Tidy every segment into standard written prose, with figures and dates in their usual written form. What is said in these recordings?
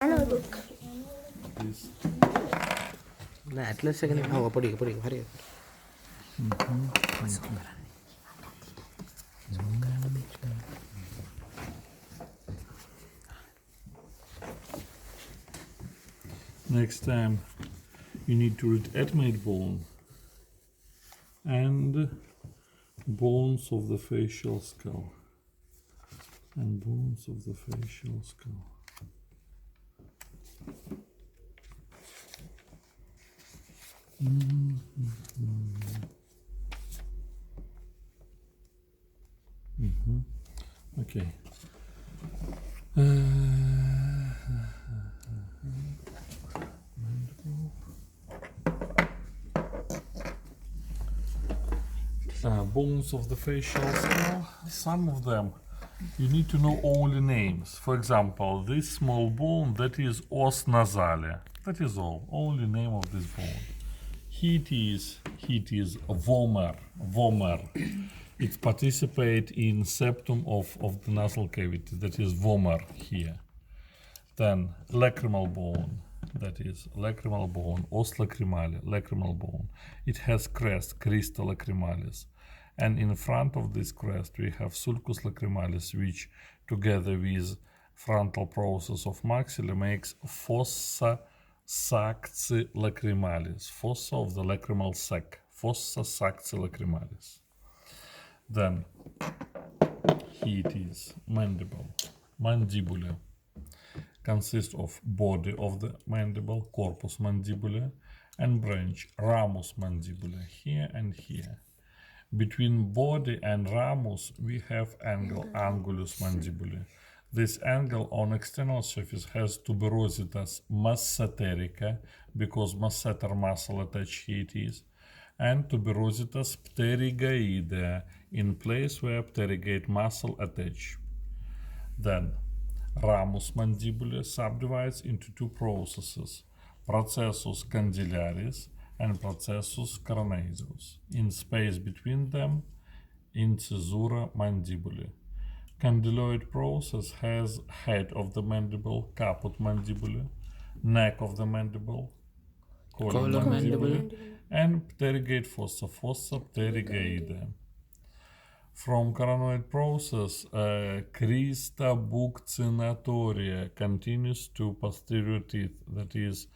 This. Atlas second. Oh, put it. Hurry. Next time you need to read admate bone and bones of the facial skull. And bones of the facial skull. Okay. Bones of the facial skull. Some of them you need to know only names. For example, this small bone, that is os nasale. That is all. Only name of this bone. It is vomer. It participates in septum of the nasal cavity. That is vomer here. Then lacrimal bone. That is lacrimal bone, os lacrimale, lacrimal bone. It has crest, crista lacrimalis. And in front of this crest we have sulcus lacrimalis, which together with frontal process of maxilla makes fossa saccii lacrimalis, fossa of the lacrimal sac, fossa saccii lacrimalis. Then here it is, mandible, mandibula, consists of body of the mandible, corpus mandibulae, and branch, ramus mandibulae, here and here. Between body and ramus we have angle, angulus mandibulae. This angle on external surface has tuberositas masseterica, because masseter muscle attached here it is, and tuberositas pterygoidea, in place where pterygate muscle attach. Then ramus mandibulae subdivides into two processes, processus candilaris and processus carnaeus. In space between them, incisura mandibulae. Candiloid process has head of the mandible, caput mandibulae, neck of the mandible, colon mandibulae, and pterygate fossa, fossa pterygoidea. From carnoid process, crista buccinatoria continues to posterior teeth, that is,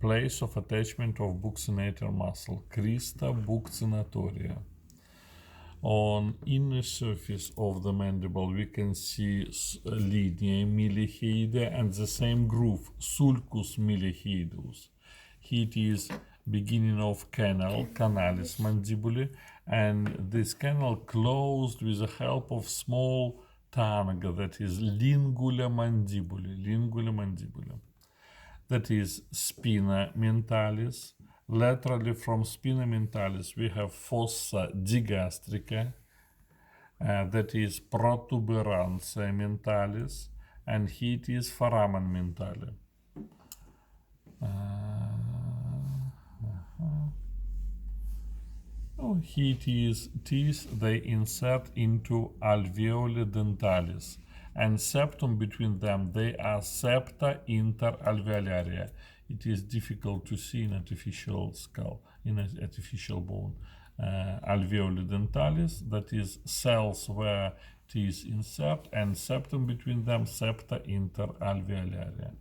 place of attachment of buccinator muscle, crista buccinatoria. On inner surface of the mandible we can see linea milihyoidea and the same groove, sulcus milihyoideus. It is beginning of canal, canalis mandibulae, and this canal closed with the help of small tongue, that is lingula mandibulae. That is spina mentalis. Laterally from spina mentalis we have fossa digastrica, that is protuberantia mentalis, and it is foramen mentale. It is teeth they insert into alveoli dentalis, and septum between them, they are septa interalveolaria. It is difficult to see in artificial skull, in an artificial bone. Alveoli dentalis, that is cells where teeth insert, and septum between them, septa interalveolaria.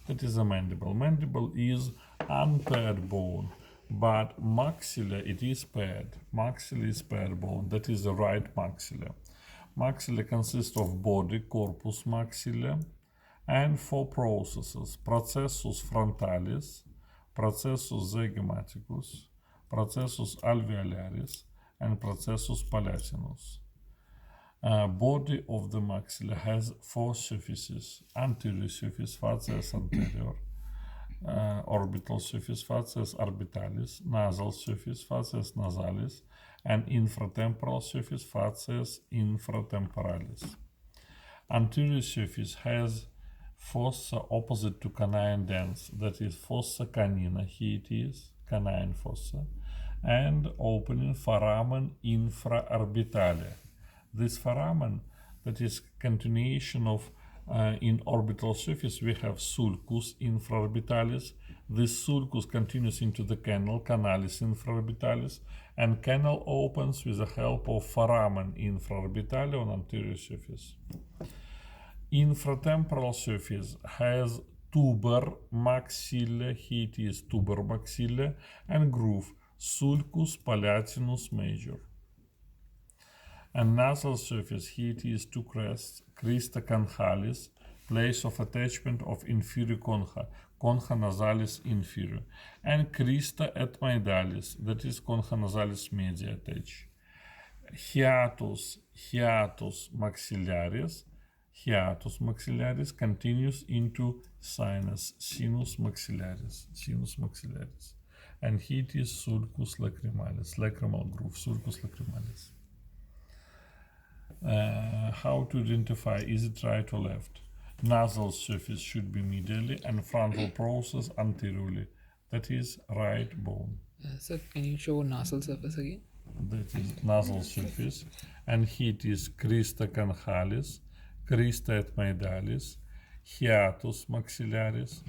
That is a mandible. Mandible is unpaired bone, but maxilla, it is paired. Maxilla is paired bone, that is the right maxilla. Maxilla consists of body, corpus maxilla, and four processes: processus frontalis, processus zygomaticus, processus alveolaris, and processus palatinus. Body of the maxilla has four surfaces: anterior surface, facies anterior, orbital surface, facies orbitalis, nasal surface, facies nasalis, and infratemporal surface, facies infratemporalis. Anterior surface has fossa opposite to canine dens, that is fossa canina, here it is, canine fossa, and opening foramen infraorbitale. This foramen, that is continuation of In orbital surface, we have sulcus infraorbitalis. This sulcus continues into the canal, canalis infraorbitalis, and canal opens with the help of foramen infraorbitale on anterior surface. Infratemporal surface has tuber maxilla, here it is tuber maxilla, and groove sulcus palatinus major. And nasal surface, here it is two crests, crista canhalis, place of attachment of inferior concha, concha nasalis inferior, and crista etmaidalis, that is concha nasalis media attached. Hiatus maxillaris, continues into sinus, sinus maxillaris, and here it is sulcus lacrimalis, lacrimal groove, sulcus lacrimalis. How to identify, is it right or left? Nasal surface should be medially and frontal process anteriorly, that is right bone. Sir, can you show nasal surface again? That is nasal surface, and here it is crista canhalis, crista etmaidalis, hiatus maxillaris,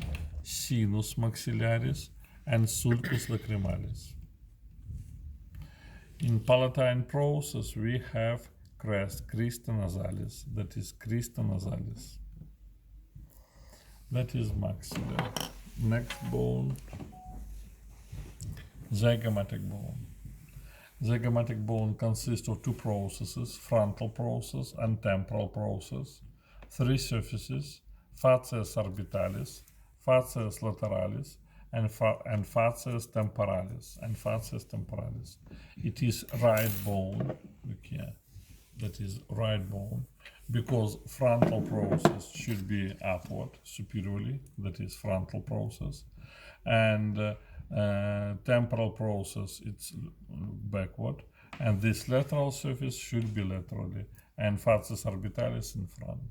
sinus maxillaris, and sulcus lacrimalis. In palatine process, we have crest, crista nasalis, that is crista nasalis. That is maxilla. Next bone, zygomatic bone. Zygomatic bone consists of two processes, frontal process and temporal process, three surfaces, facies orbitalis, facies lateralis, and facies temporalis, It is right bone, okay, that is right bone, because frontal process should be upward, superiorly, that is frontal process, and temporal process, it's backward, and this lateral surface should be laterally, and facies orbitalis in front.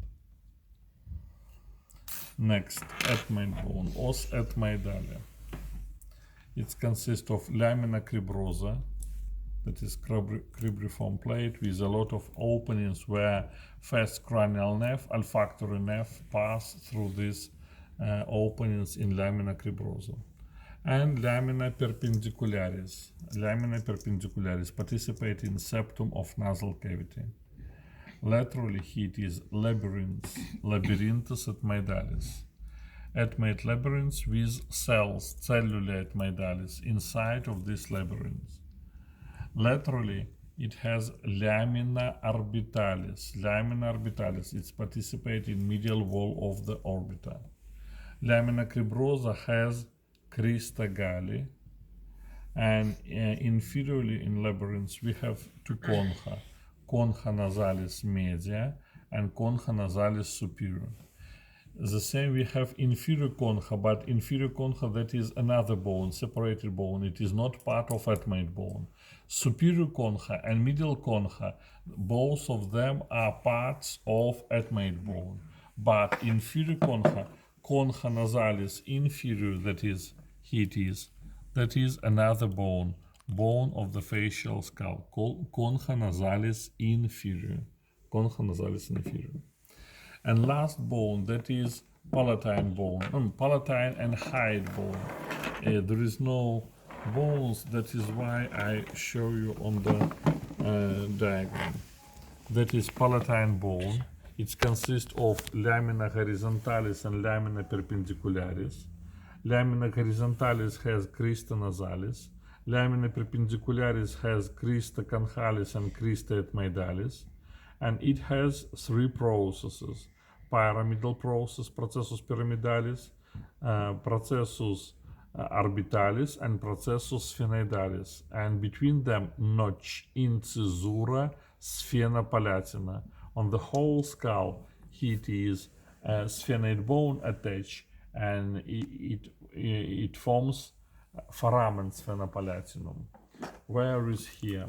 Next, etmoid bone, os etmoidale. It consists of lamina cribrosa, that is cribriform plate with a lot of openings where first cranial nerve, olfactory nerve pass through these openings in lamina cribrosa. And lamina perpendicularis. Lamina perpendicularis participate in septum of nasal cavity. Laterally, here it is labyrinths, labyrinthus etmoidalis. Etmoid labyrinths with cells, cellular etmoidalis, inside of this labyrinth. Laterally, it has lamina orbitalis. Lamina orbitalis, it's participate in medial wall of the orbita. Lamina cribrosa has crista galli, and inferiorly in labyrinths we have two concha, concha nasalis media and concha nasalis superior. The same we have inferior concha, but inferior concha, that is another bone, separated bone, it is not part of etmoid bone. Superior concha and middle concha, both of them are parts of etmoid bone, but inferior concha, concha nasalis inferior, that is, here it is, that is another bone, bone of the facial skull, concha nasalis inferior, concha nasalis inferior. And last bone, that is palatine bone, palatine and hyoid bone. There is no bones, that is why I show you on the diagram. That is palatine bone. It consists of lamina horizontalis and lamina perpendicularis. Lamina horizontalis has crista nasalis. Lamina perpendicularis has crista canhalis and crista etmoidalis. And it has three processes: pyramidal process, processus pyramidalis, processus orbitalis, and processus sphenoidalis. And between them, notch, incisura, sphena palatina. On the whole skull, it is a sphenoid bone attached, and it forms foramen sphenopalatinum. Where is here?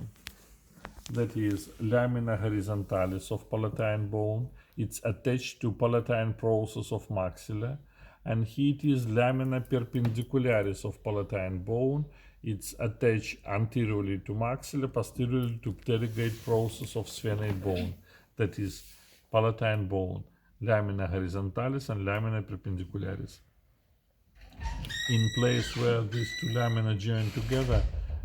That is lamina horizontalis of palatine bone. It's attached to palatine process of maxilla. And here it is lamina perpendicularis of palatine bone. It's attached anteriorly to maxilla, posteriorly to pterygoid process of sphenoid bone. That is palatine bone. lamina horizontalis and lamina perpendicularis. In place where these two lamina join together,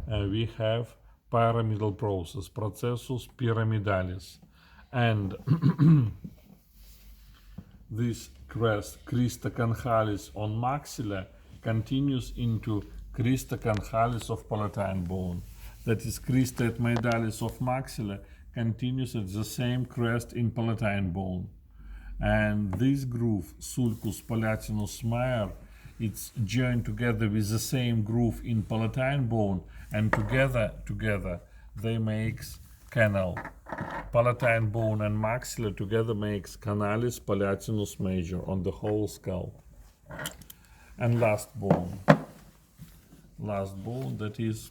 we have pyramidal process, processus pyramidalis, and this crest, crista conchalis on maxilla, continues into crista conchalis of palatine bone. That is, crista etmoidalis of maxilla continues at the same crest in palatine bone. And this groove, sulcus palatinus major, it's joined together with the same groove in palatine bone, and together they makes canal. Palatine bone and maxilla together makes canalis palatinus major on the whole skull. And last bone that is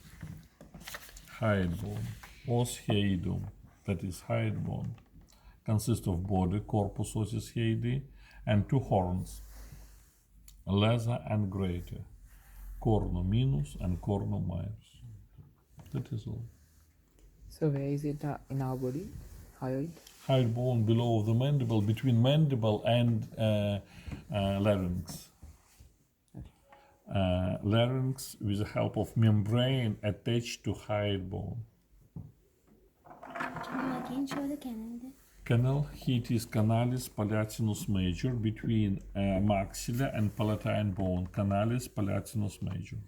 hyoid bone, os hyoidum, that is hyoid bone, consists of body, corpus osis hyoidi, and two horns, lesa and greater, cornu minus and cornu majus. That is all. So where is it in our body? Hyoid? Hyoid bone below the mandible, between mandible and larynx. Larynx with the help of membrane attached to hyoid bone. Can you again show the canal there? Canal, it is canalis palatinus major between maxilla and palatine bone. Canalis palatinus major.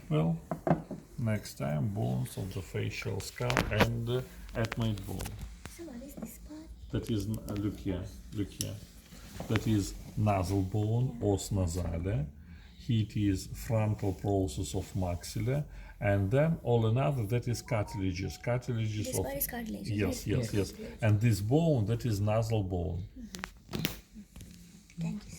Well, next time, bones of the facial skull and ethmoid bone. So what is this part? That is, look here. That is nasal bone, os nasale. It is frontal process of maxilla, and then all another that is cartilages. Cartilages This of part is cartilage. yes. And this bone that is nasal bone. Thank you.